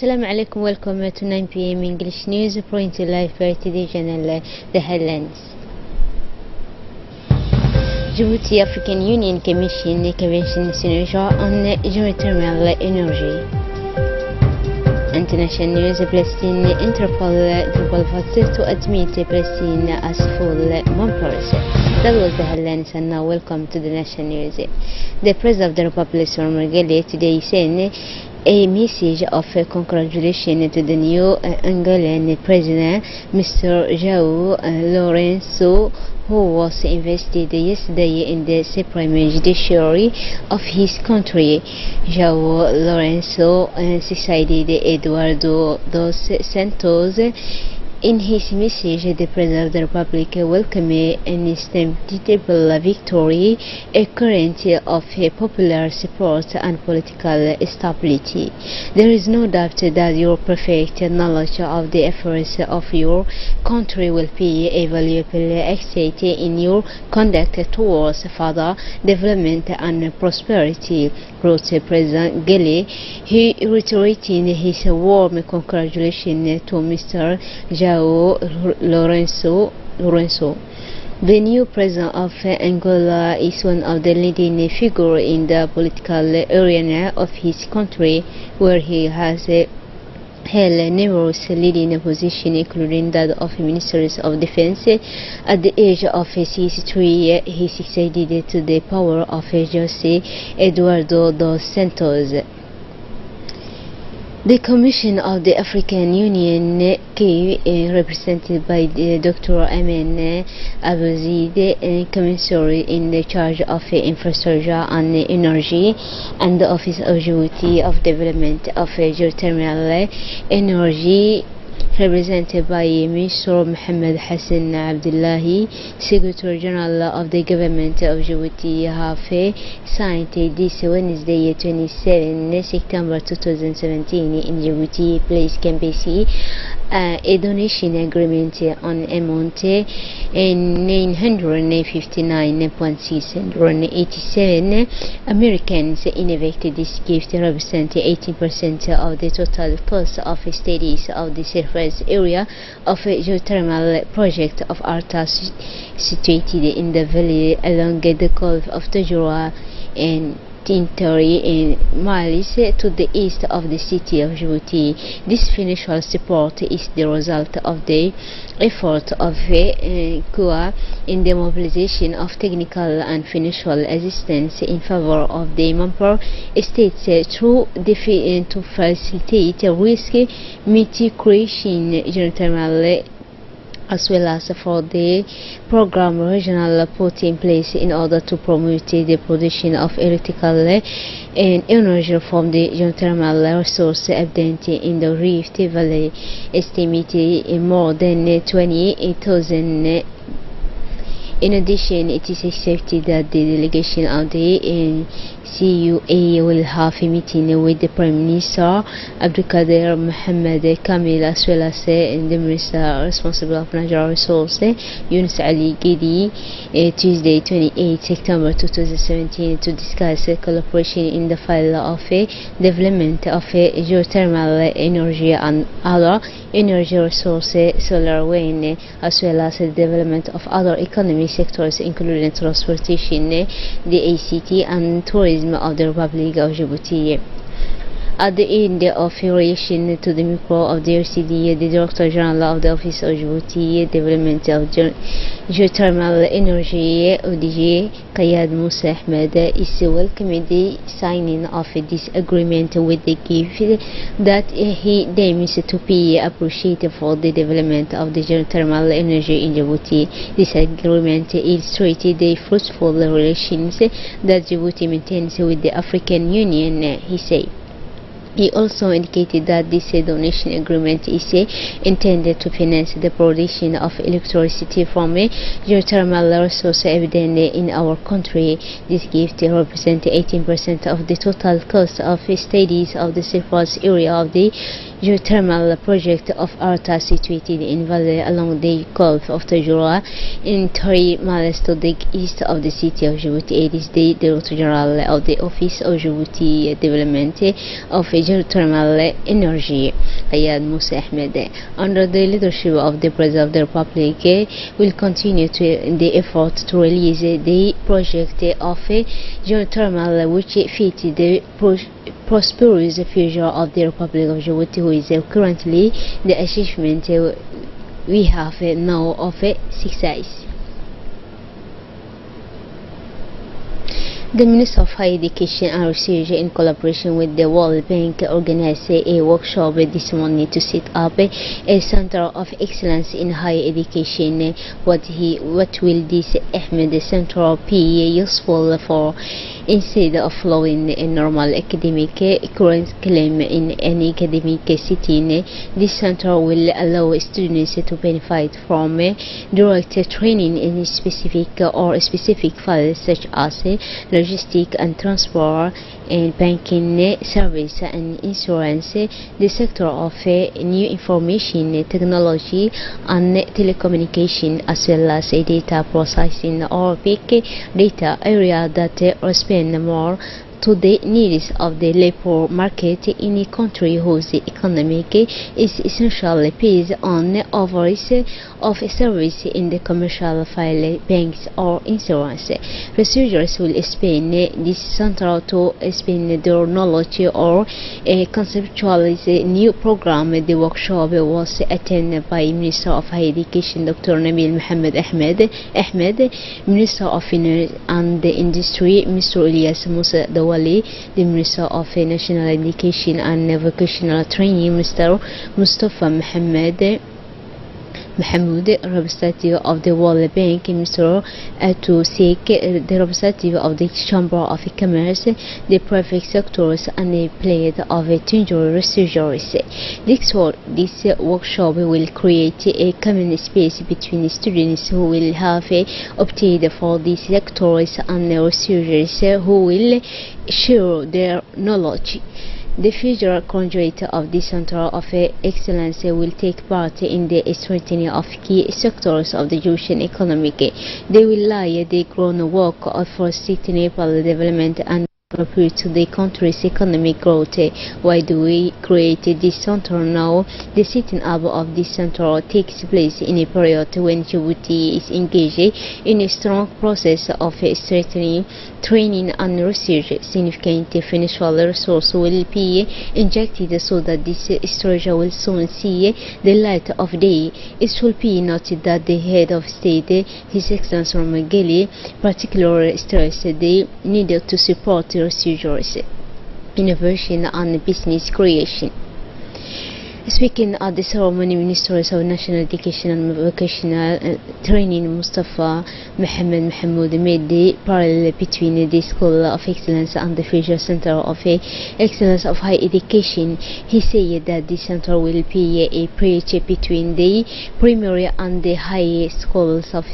Assalamu alaikum, welcome to 9 p.m. English news, pointing live Rtd channel, the headlines. Djibouti African Union Commission Convention Signature on geothermal energy. International news, Palestine Interpol global vote to admit Palestine as full members. That was the headlines, and now welcome to the national news. The President of the Republic of Anglais today sent a message of congratulations to the new Angolan President, Mr. João Lourenço, who was invested yesterday in the Supreme Judiciary of his country. João Lourenço succeeded Eduardo dos Santos. In his message, the President of the Republic welcomed an inevitable victory, a current of popular support and political stability. There is no doubt that your perfect knowledge of the efforts of your country will be a valuable asset in your conduct towards further development and prosperity, wrote President Gele. He reiterated his warm congratulations to Mr. João Lourenço. The new president of Angola is one of the leading figures in the political arena of his country, where he has held numerous leading positions, including that of Minister of Defense. At the age of 63, he succeeded to the power of José Eduardo dos Santos. The Commission of the African Union, represented by Dr. Amin Abouzeid, Commissioner in charge of infrastructure and energy, and the Office of Djibouti of Development of Geothermal Energy, represented by Mr. Mohamed Hassan Abdullahi, Secretary General of the Government of Djibouti, have signed this Wednesday, 27 September 2017 in Djibouti Place Kambesi, a donation agreement on amount 959.687 Americans. In effect, this gift represents 18% of the total cost of studies of the surface area of a geothermal project of Arta situated in the valley along the Gulf of Tajura and 30 miles to the east of the city of Djibouti. This financial support is the result of the effort of COA in the mobilization of technical and financial assistance in favor of the member states through to facilitate risk mitigation geothermal, as well as for the program regional put in place in order to promote the production of electrical and energy from the geothermal resource evident in the Rift Valley, estimated more than 28,000. In addition, it is expected that the delegation of the CUA will have a meeting with the Prime Minister Abdulkader Mohamed Kamil, as well as the Minister responsible of natural resources Yunus Ali Gedi, Tuesday 28 September 2017, to discuss collaboration in the field of development of geothermal energy and other energy resources, solar wind, as well as the development of other economic sectors, including transportation, the ACT, and tourism of the Republic of Djibouti. At the end of reaction to the micro of the Rtd, the Director General of the Office of Djibouti Development of Geothermal Energy, ODG, Kayad Musa Ahmed, is welcoming the signing of this agreement with the gift that he deems to be appreciated for the development of the geothermal energy in Djibouti. This agreement illustrated the fruitful relations that Djibouti maintains with the African Union, he said. He also indicated that this donation agreement is intended to finance the production of electricity from geothermal resource evident in our country. This gift represents 18% of the total cost of studies of the surface area of the geothermal project of Arta situated in valley along the Gulf of Tajura in 3 miles to the east of the city of Djibouti. It is the Director General of the Office of Djibouti Development of Geothermal Energy, Ayad Musa Ahmed, under the leadership of the President of the Republic, will continue the effort to release the project of geothermal which fit the prosperous future of the Republic of Djibouti, who is currently the achievement we have now of success. The Minister of Higher Education and Research, in collaboration with the World Bank, organized a workshop this morning to set up a Center of Excellence in Higher Education. What will this Ahmed Center be useful for? Instead of following a normal academic curriculum in any academic setting, this center will allow students to benefit from direct training in specific fields such as logistics and transport, and banking, service and insurance, the sector of new information technology and telecommunication, as well as data processing or big data area that respond more to the needs of the labor market in a country whose economy is essentially based on overseas of service in the commercial file, banks or insurance. Researchers will spend this center to spend their knowledge or conceptualize a new program. The workshop was attended by Minister of Higher Education Dr. Nabil Mohammed Ahmed, Minister of Finance and Industry Mr. Ilyas Musa Dawali, the Minister of National Education and Vocational Training Mr. Mustafa Mahmoud, representative of the World Bank Mr. Atu Sheikh, the representative of the Chamber of Commerce, the private sectors and the plate of 20 researchers. This workshop will create a common space between students who will have obtained for these sectors and researchers who will share their knowledge. The future graduates of this Center of Excellence will take part in the strengthening of key sectors of the Egyptian economy. They will lay the groundwork for sustainable development and contribute to the country's economic growth. Why do we create this center now? The setting up of this center takes place in a period when Djibouti is engaged in a strong process of strengthening, training and research. Significant financial resources will be injected so that this structure will soon see the light of day. It should be noted that the head of state, His Excellency Romageli, particularly stressed the need to support researchers, innovation and business creation. Speaking at the ceremony, Ministers of National Education and Vocational Training Mustafa Mahmoud made the parallel between the School of Excellence and the Future Center of Excellence of Higher Education. He said that the center will be a bridge between the primary and the high schools of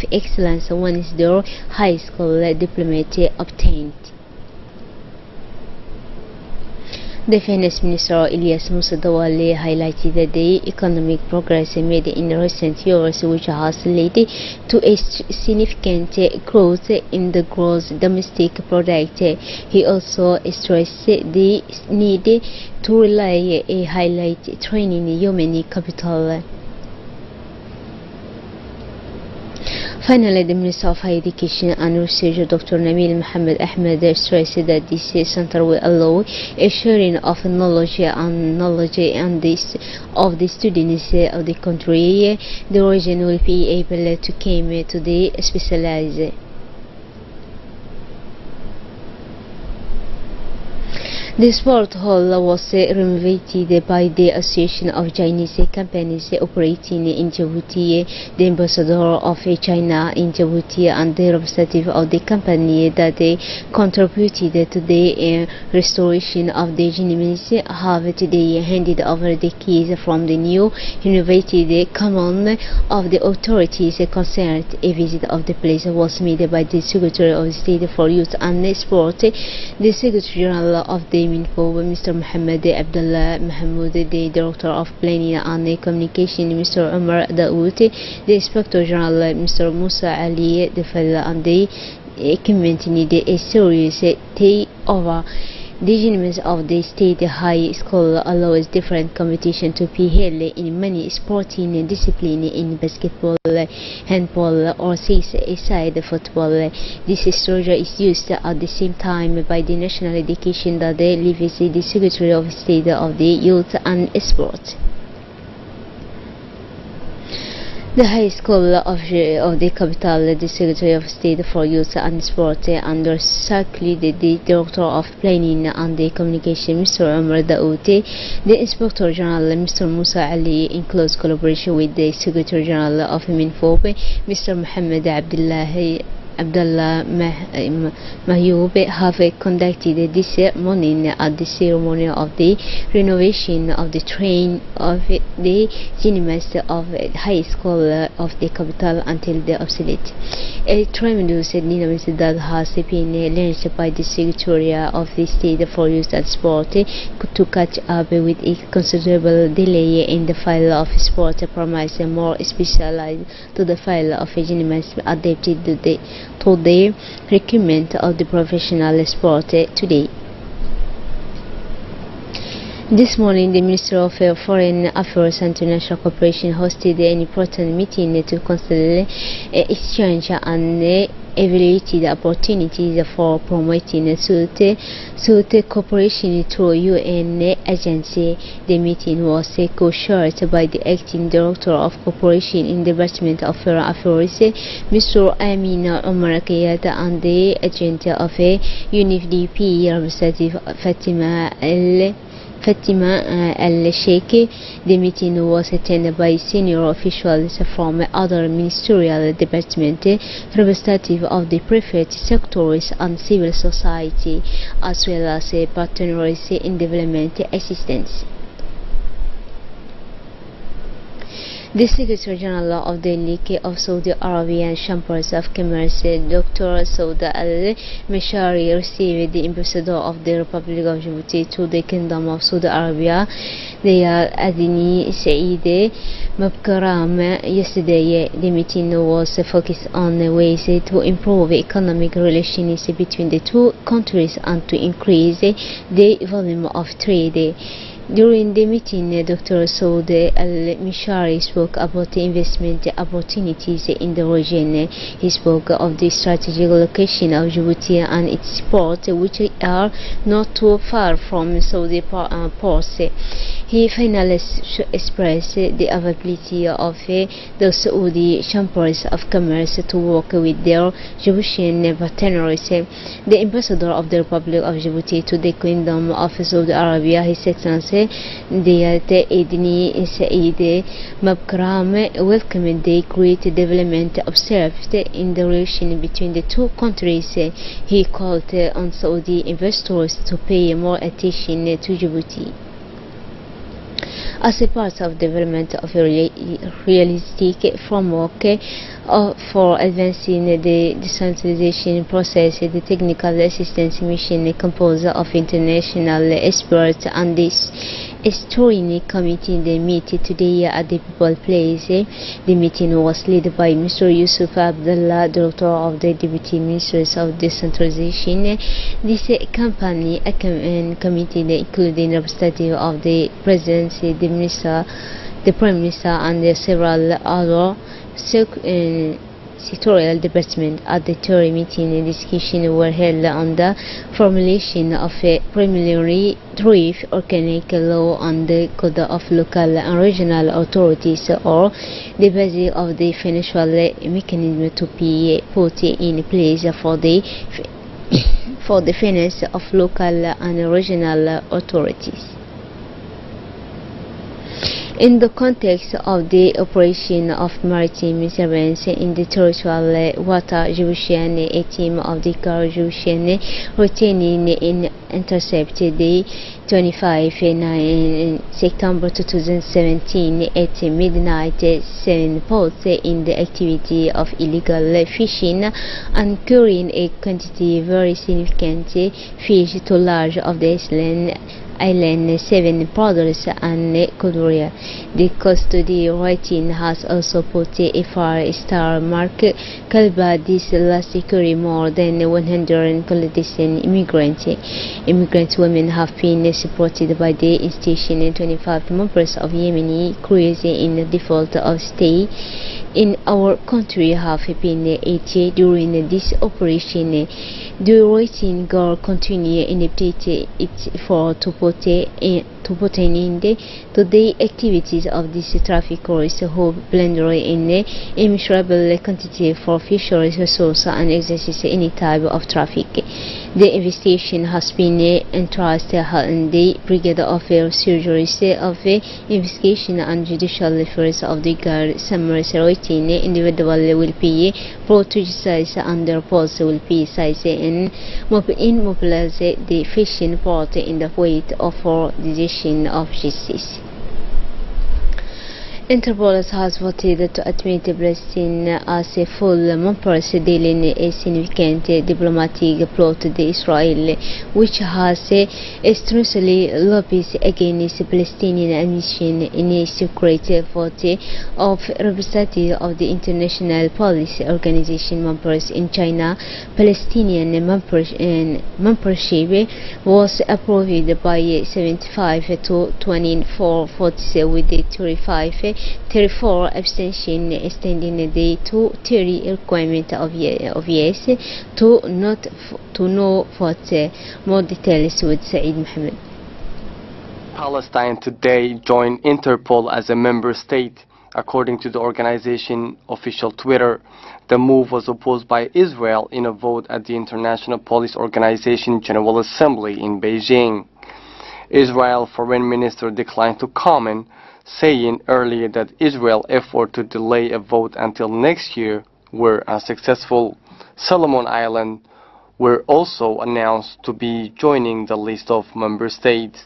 excellence once their high school diploma obtained. The Finance Minister Ilyas Musa Dawali highlighted the economic progress made in recent years, which has led to a significant growth in the gross domestic product. He also stressed the need to rely a highlight training human capital. Finally, the Minister of Higher Education and Research, Dr. Nabil Mohammed Ahmed, stressed that this center will allow a sharing of knowledge and of the students of the country. The region will be able to come to the specialized. The sport hall was renovated by the Association of Chinese Companies Operating in Djibouti, the ambassador of China in Djibouti and the representative of the company that contributed to the restoration of the Chinese have today handed over the keys from the new renovated command of the authorities concerned. A visit of the place was made by the Secretary of State for Youth and Sport, the Secretary General of the Minfo, Mr. Mohammed Abdullah Mahmoud, the Director of Planning and Communication, Mr. Omar Daoud, the Inspector General, Mr. Musa Ali, the fellow and the community need a serious take over. The unanimous of the state high school allows different competition to be held in many sporting disciplines in basketball, handball, or side football. This structure is used at the same time by the National Education that leaves the Secretary of State of the Youth and Sport. The High School of the capital, the Secretary of State for Youth and Sport, under circulated the Director of Planning and Communication, Mr. Omar Daoud, the Inspector General, Mr. Musa Ali, in close collaboration with the Secretary General of Minfob, Mr. Mohammed Abdullah Mahyoub, have conducted this morning at the ceremony of the renovation of the train of the gymnast of High School of the capital until the obsolete. A tremendous dynamism that has been launched by the Secretary of the State for Youth and Sport to catch up with a considerable delay in the file of sport promise more specialized to the file of gymnast adapted to the requirement of the professional sport today. This morning, the Minister of Foreign Affairs and International Cooperation hosted an important meeting to consider exchange and evaluate the opportunities for promoting suit cooperation through UN agency. The meeting was co-chaired by the Acting Director of Cooperation in the Department of Foreign Affairs, Mr. Amina Omar Kayata, and the agent of UNFDP representative Fatima Al-Sheikh. The meeting was attended by senior officials from other ministerial departments, representatives of the private sectors and civil society, as well as partners in development assistance. The Secretary General of the League of Saudi Arabian Chambers of Commerce, Dr. Saud Al-Mashari, received the Ambassador of the Republic of Djibouti to the Kingdom of Saudi Arabia, the Adini Saeed Mabkaram, yesterday. The meeting was focused on ways to improve economic relations between the two countries and to increase the volume of trade. During the meeting, Dr. Saud Al-Mashari spoke about the investment opportunities in the region. He spoke of the strategic location of Djibouti and its ports, which are not too far from Saudi ports. He finally expressed the availability of the Saudi Chambers of Commerce to work with their Djiboutian partners. The Ambassador of the Republic of Djibouti to the Kingdom of Saudi Arabia, His Excellency the Adini Saeed Mabkaram, welcomed the great development observed in the relation between the two countries. He called on Saudi investors to pay more attention to Djibouti. As a part of development of a realistic framework for advancing the decentralization process, the technical assistance mission composed of international experts and this steering committee they meet today at the People Place. The meeting was led by Mr. Yusuf Abdullah, Director of the Deputy Ministers of Decentralization. This company committee including representatives of the Presidency, the Prime Minister, and several other sectorial departments. At the third meeting, discussions were held on the formulation of a preliminary draft organic law and the code of local and regional authorities, or the basis of the financial mechanism to be put in place for the finance of local and regional authorities. In the context of the operation of maritime surveillance in the territorial water, Djiboutian, a team of the Djiboutian routine intercepted the 25 September 2017 at midnight, 7 boats in the activity of illegal fishing, uncovering a quantity very significant fish too large of the island 7 brothers and Korea. The custody rating has also put a 4-star mark. Kalba this last carry more than 100 clandestine immigrant women have been supported by the institution. 25 members of Yemeni crews in default of stay in our country have been aided during this operation. The rating girl continue in it for to put an end to the activities of these traffickers who blunder in immeasurable quantity for fisheries resources and exercise any type of traffic. The investigation has been entrusted in the Brigade of Surgeries of Investigation and Judicial Affairs of the Guard. Summary rating individual will be brought to justice and their posts will be seized and mobilize the fishing port in the wait for the decision of justice. Interpol has voted to admit Palestine as a full member, dealing a significant diplomatic blow to Israel, which has strenuously lobbied against Palestinian admission in a secret vote of representatives of the International Police Organization members in China. Palestinian membership was approved by 75 to 24 votes, with the 34 abstention, extending the 2-3 requirement of yes to no vote. More details with Saeed Mohammed. Palestine today joined Interpol as a member state. According to the organization official Twitter, the move was opposed by Israel in a vote at the International Police Organization General Assembly in Beijing. Israel Foreign Minister declined to comment, saying earlier that Israel's effort to delay a vote until next year were unsuccessful. Solomon Islands were also announced to be joining the list of member states.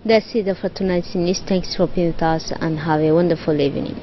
That's it for tonight's news. Thanks for being with us and have a wonderful evening.